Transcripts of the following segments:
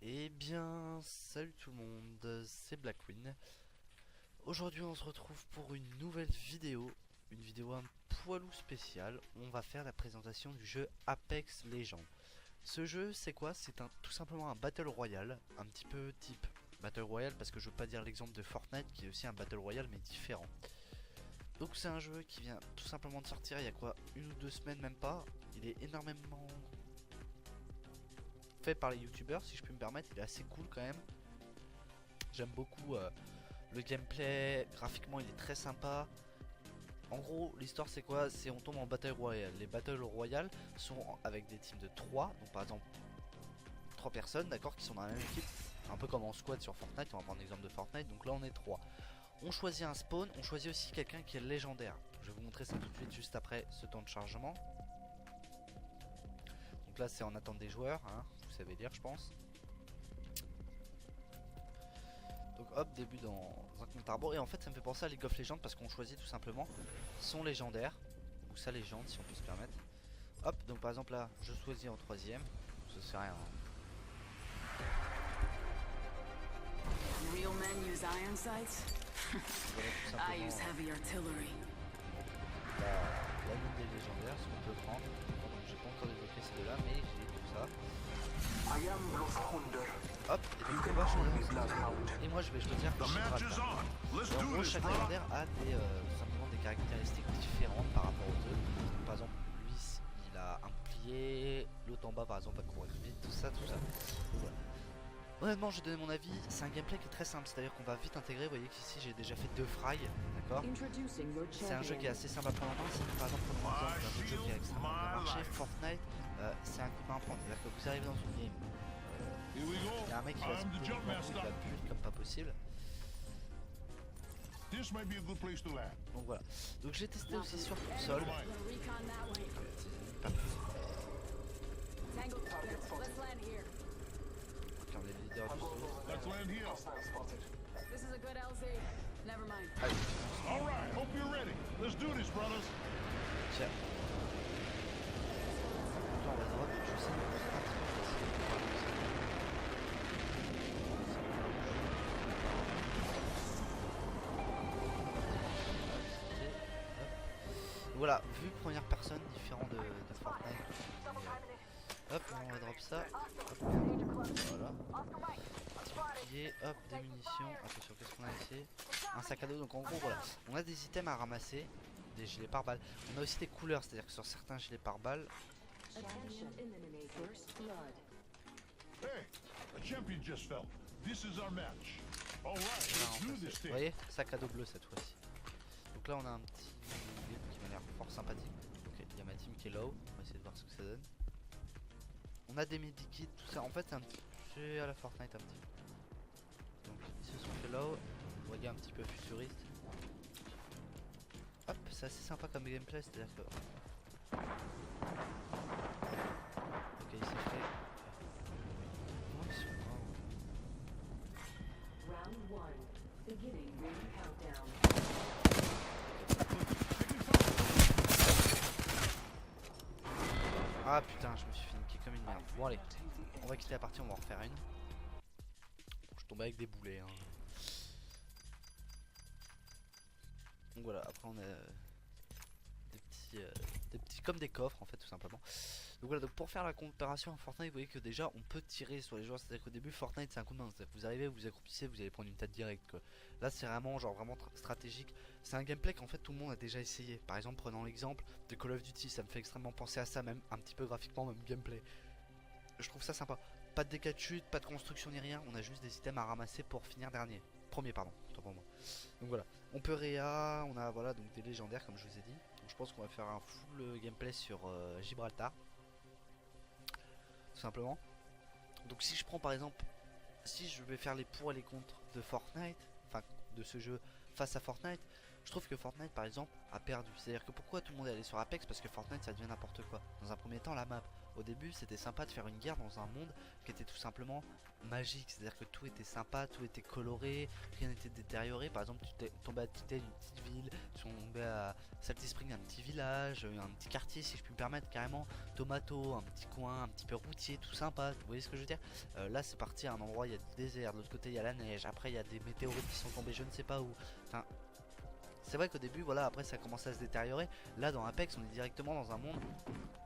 Eh bien, salut tout le monde, c'est Blackwin. Aujourd'hui on se retrouve pour une nouvelle vidéo, une vidéo un poilou spéciale. On va faire la présentation du jeu Apex Legends. Ce jeu c'est quoi? C'est tout simplement un Battle Royale, un petit peu type Battle Royale parce que je veux pas dire l'exemple de Fortnite qui est aussi un Battle Royale mais différent. Donc c'est un jeu qui vient tout simplement de sortir il y a quoi, 1 ou 2 semaines, même pas. Il est énormément fait par les youtubeurs si je puis me permettre, il est assez cool quand même. J'aime beaucoup le gameplay, graphiquement il est très sympa. En gros l'histoire c'est quoi? C'est on tombe en Battle Royale. Les Battle Royale sont avec des teams de 3, donc par exemple 3 personnes, d'accord, qui sont dans la même équipe. Un peu comme en squad sur Fortnite, on va prendre l'exemple de Fortnite, donc là on est 3. On choisit un spawn, on choisit aussi quelqu'un qui est légendaire. Je vais vous montrer ça tout de suite juste après ce temps de chargement. Donc là c'est en attente des joueurs, hein, vous savez lire je pense. Donc hop, début dans un compte à rebours. Et en fait ça me fait penser à League of Legends parce qu'on choisit tout simplement son légendaire, ou sa légende si on peut se permettre. Hop, donc par exemple là je choisis en troisième, ça c'est rien hein. Real men use iron sights. Voilà, I use heavy artillery. la lune des légendaires, ce qu'on peut prendre. Bon, donc j'ai pas encore débloqué ces deux là mais j'ai tout ça. Hop, et donc on va choisir. Et moi je vais choisir Gibraltar. En gros chaque légendaire a simplement des caractéristiques différentes par rapport aux autres. Par exemple lui il a un bouclier, l'autre en bas par exemple va courir vite, tout ça. Voilà. Honnêtement je vais donner mon avis, c'est un gameplay qui est très simple, c'est-à-dire qu'on va vite intégrer. Vous voyez qu'ici j'ai déjà fait 2 fry, d'accord. C'est un jeu qui est assez simple à prendre en main. Si par exemple prenons l'exemple d'un autre jeu qui a extrêmement bien marché, Fortnite, c'est un coup de main à prendre. C'est-à-dire que vous arrivez dans une game, il y a un mec qui va se poser devant vous, il va buter comme pas possible. Donc voilà, donc j'ai testé aussi sur console. On est le leader du jeu. Allez. Tiens. Là, on va drop, je sais, voilà, vue première personne, différent de Fortnite. Hop, on va drop ça. Hop, voilà. Petit bouclier, hop, des munitions. Attention, qu'est-ce qu'on a ici? Un sac à dos. Donc en gros, voilà, on a des items à ramasser, des gilets pare-balles. On a aussi des couleurs, c'est-à-dire que sur certains gilets pare-balles. Vous voyez, sac à dos bleu cette fois-ci. Donc là, on a un petit game qui m'a l'air fort sympathique. Ok, il y a ma team qui est low. On va essayer de voir ce que ça donne. On a des medikits, tout ça. En fait, c'est un petit peu à la Fortnite un petit peu. Donc ils se sont fait low. On va dire un petit peu futuriste. Hop, c'est assez sympa comme gameplay, c'est-à-dire que. Ok, il s'est fait. Comment ils sont là? Ah putain, je me suis fait niquer comme une merde. Bon allez, on va quitter la partie, on va en refaire une. Bon, je tombe avec des boulets hein. Donc voilà, après on a des petits comme des coffres en fait tout simplement. Donc voilà, donc pour faire la comparaison en Fortnite, vous voyez que déjà on peut tirer sur les joueurs. C'est à dire qu'au début Fortnite c'est un coup de main, c'est à dire que vous arrivez, vous accroupissez, vous allez prendre une tête directe quoi. Là c'est vraiment genre vraiment stratégique. C'est un gameplay qu'en fait tout le monde a déjà essayé. Par exemple prenons l'exemple de Call of Duty, ça me fait extrêmement penser à ça, même un petit peu graphiquement, même gameplay. Je trouve ça sympa. Pas de dégâts de chute, pas de construction ni rien, on a juste des items à ramasser pour finir dernier. Premier pardon, autant pour moi. Donc voilà, on peut réa, on a voilà donc des légendaires comme je vous ai dit. Donc je pense qu'on va faire un full gameplay sur Gibraltar. Tout simplement. Donc si je prends par exemple, si je vais faire les pour et les contre de Fortnite, enfin de ce jeu face à Fortnite, je trouve que Fortnite par exemple a perdu. C'est à dire que pourquoi tout le monde est allé sur Apex? Parce que Fortnite ça devient n'importe quoi. Dans un premier temps la map, au début c'était sympa de faire une guerre dans un monde qui était tout simplement magique, c'est à dire que tout était sympa, tout était coloré, rien n'était détérioré. Par exemple tu tombais à Titan, une petite ville, tu tombais à Salty Spring, un petit village, un petit quartier si je puis me permettre, carrément Tomato, un petit coin un petit peu routier, tout sympa, vous voyez ce que je veux dire. Là c'est parti à un endroit, il y a du désert, de l'autre côté il y a la neige, après il y a des météorites qui sont tombées je ne sais pas où, enfin c'est vrai qu'au début voilà, après ça commence à se détériorer. Là dans Apex on est directement dans un monde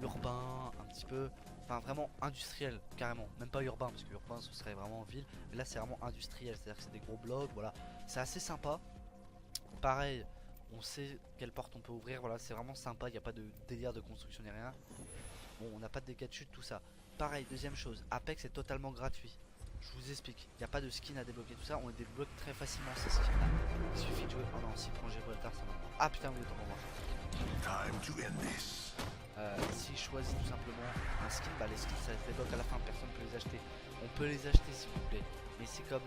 urbain, un petit peu, enfin vraiment industriel carrément, même pas urbain parce que urbain ce serait vraiment ville, mais là c'est vraiment industriel, c'est à dire que c'est des gros blocs, voilà, c'est assez sympa. Pareil, on sait quelle porte on peut ouvrir, voilà, c'est vraiment sympa, il n'y a pas de délire de construction ni rien. Bon, on n'a pas de dégâts de chute, tout ça. Pareil, deuxième chose, Apex est totalement gratuit. Je vous explique, il n'y a pas de skin à débloquer, tout ça, on débloque très facilement ces skins là. Il suffit de jouer. Oh non, si prend Gibraltar, ça va. Ah putain, oui, autant pour moi. Si je choisis tout simplement un skin, bah les skins ça se débloque à la fin, personne ne peut les acheter. On peut les acheter si vous voulez, mais c'est comme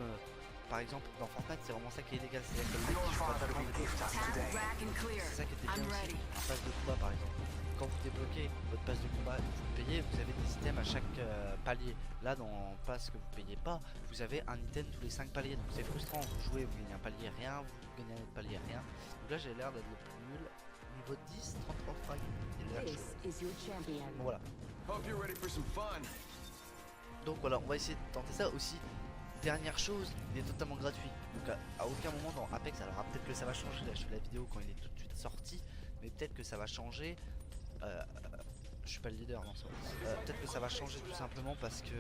par exemple dans Fortnite, c'est vraiment ça qui est illégal, c'est-à-dire que le mec qui joue pas le jeu, c'est ça qui était bien aussi. Un pass de combat par exemple. Quand vous débloquez votre pass de combat, vous payez, vous avez des items à chaque palier. Là dans le pass que vous payez pas, vous avez un item tous les 5 paliers, donc c'est frustrant. Vous jouez, vous gagnez un palier, rien, vous gagnez un autre palier, rien. Donc là j'ai l'air d'être le plus nul. Niveau 10, 33 frags. Bon, voilà. Donc voilà, on va essayer de tenter ça aussi. Dernière chose, il est totalement gratuit. Donc à aucun moment dans Apex, alors peut-être que ça va changer, là je fais la vidéo quand il est tout de suite sorti, mais peut-être que ça va changer. Je suis pas le leader, non, peut-être que ça va changer tout simplement parce que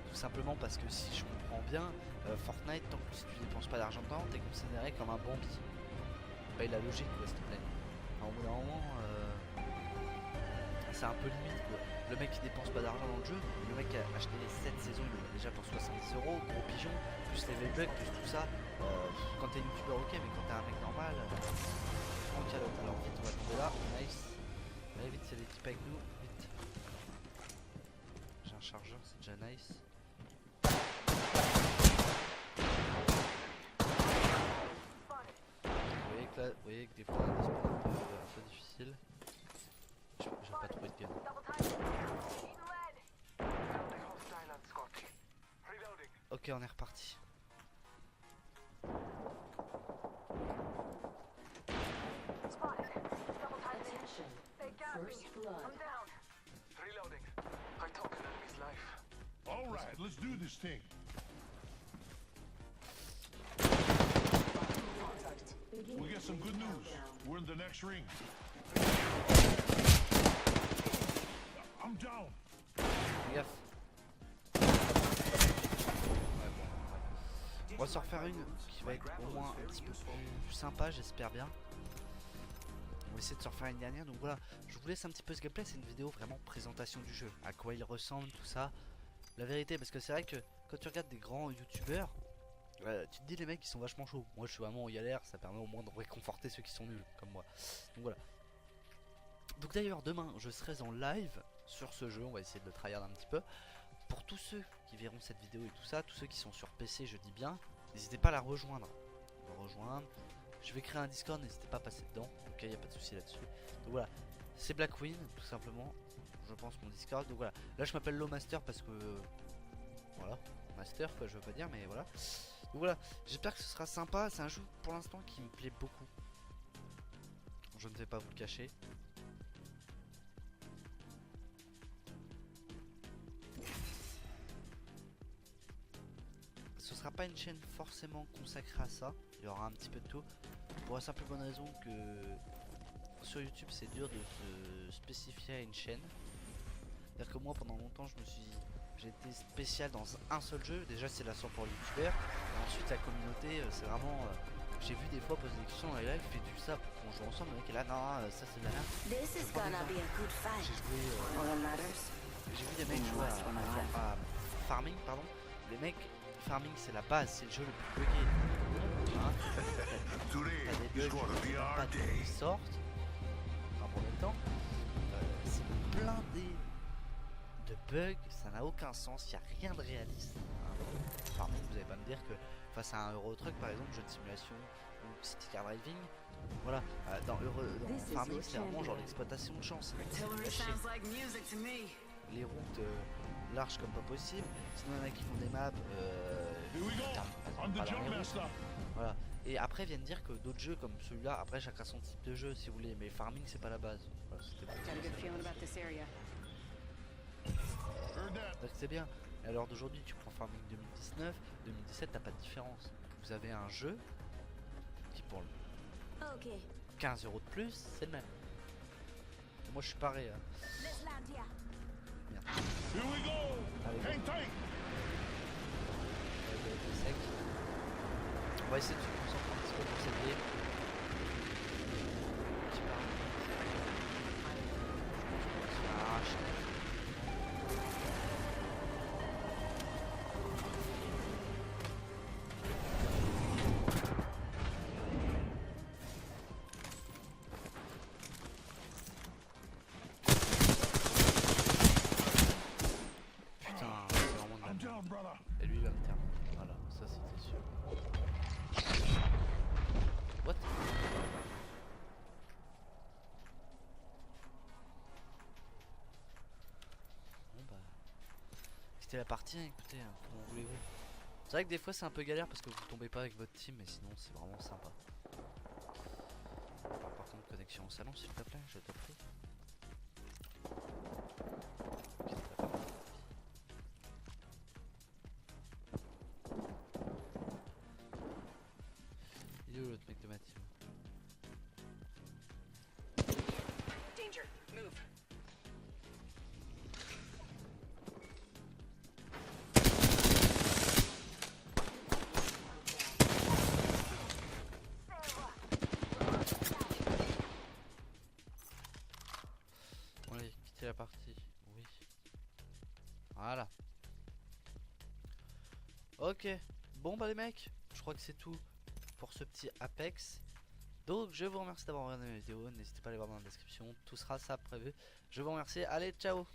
tout simplement parce que si je comprends bien, Fortnite, tant que si tu dépenses pas d'argent dedans, t'es considéré comme un Bambi. Paye la logique quoi, s'il te plaît. Alors, au bout d'un moment, c'est un peu limite quoi. Le mec qui dépense pas d'argent dans le jeu, le mec qui a acheté les 7 saisons, il en a déjà pour 70 €, gros pigeon, plus les V-Bucks, plus tout ça. Quand t'es youtubeur ok, mais quand t'es un mec normal, en calotte. Alors vite, on va tomber là, nice. Allez vite, c'est l'équipe avec nous, vite. J'ai un chargeur, c'est déjà nice. Vous voyez que des fois on a des spots un peu difficiles. J'ai pas trouvé de gun. Ok, on est reparti. All right, let's do this thing. We get some good news. We're in the next ring. I'm down. Fais gaffe. On va s'en refaire une qui va être au moins un petit peu plus sympa, j'espère bien. On va essayer de se refaire une dernière. Donc voilà, je vous laisse un petit peu ce gameplay. C'est une vidéo vraiment présentation du jeu, à quoi il ressemble, tout ça. La vérité, parce que c'est vrai que quand tu regardes des grands youtubeurs, tu te dis les mecs qui sont vachement chauds. Moi je suis vraiment en galère, ça permet au moins de réconforter ceux qui sont nuls comme moi. Donc voilà. Donc d'ailleurs demain je serai en live sur ce jeu, on va essayer de le tryhard un petit peu. Pour tous ceux qui verront cette vidéo et tout ça, tous ceux qui sont sur PC je dis bien, n'hésitez pas à la rejoindre. Je vais créer un Discord, n'hésitez pas à passer dedans, ok, y a pas de souci là-dessus. Donc voilà, c'est Black Queen tout simplement, je pense mon Discord. Donc voilà, là je m'appelle Low Master parce que voilà, Master quoi, je veux pas dire, mais voilà. Donc voilà, j'espère que ce sera sympa. C'est un jeu pour l'instant qui me plaît beaucoup. Je ne vais pas vous le cacher. Ce sera pas une chaîne forcément consacrée à ça. Il y aura un petit peu de tout. Pour la simple bonne raison que sur YouTube c'est dur de se spécifier à une chaîne. C'est-à-dire que moi pendant longtemps j'ai été spécial dans un seul jeu. Déjà c'est la 100 pour youtubeur. Ensuite la communauté c'est vraiment j'ai vu des fois poser des questions dans les lives, fais-tu ça pour qu'on joue ensemble, le mec est là, non ça c'est de la merde. J'ai vu des mecs jouer à farming pardon. Les mecs farming c'est la base, c'est le jeu le plus bugué. Hein, t'as des bugs qui sortent. Enfin pour le temps. C'est blindé de bugs, ça n'a aucun sens, il n'y a rien de réaliste. Hein. farming, vous allez pas me dire que face à un Euro Truck par exemple, jeu de simulation ou City Car Driving, voilà, dans farming c'est vraiment genre l'exploitation de chance. Artillery sounds like music to me. Les routes larges comme pas possible, sinon il y en a qui font des maps Here we go. I'm the jump master. voilà. Et après viennent dire que d'autres jeux comme celui-là, après chacun son type de jeu si vous voulez, mais farming c'est pas la base. Voilà, c'était bon. Got a good feeling about this area. Heard that. Donc c'est bien. Et alors d'aujourd'hui tu prends Farming 2019, 2017 t'as pas de différence. Vous avez un jeu qui pour le 15 € de plus c'est le même. Et moi je suis pareil. Merde. Here we go. Allez, Hang tight. Sec. On va essayer de se concentrer un petit peu pour cette game. Qui part. Ah, putain, c'est vraiment de la I'm merde. down, brother. Et lui il va me terminer. Voilà, ça c'était sûr. What? Bon bah. C'était la partie, hein, écoutez, hein, comment voulez-vous? C'est vrai que des fois c'est un peu galère parce que vous tombez pas avec votre team, mais sinon c'est vraiment sympa. Par contre, connexion au salon s'il te plaît, je te prie. Ok, très bien. Il est où l'autre mec de ma team? Danger. Move. Bon allez, quittez la partie. Oui. Voilà. Ok. Bon bah les mecs, je crois que c'est tout pour ce petit Apex. Donc je vous remercie d'avoir regardé la vidéo. N'hésitez pas à aller voir dans la description. Tout sera ça prévu. Je vous remercie. Allez, ciao.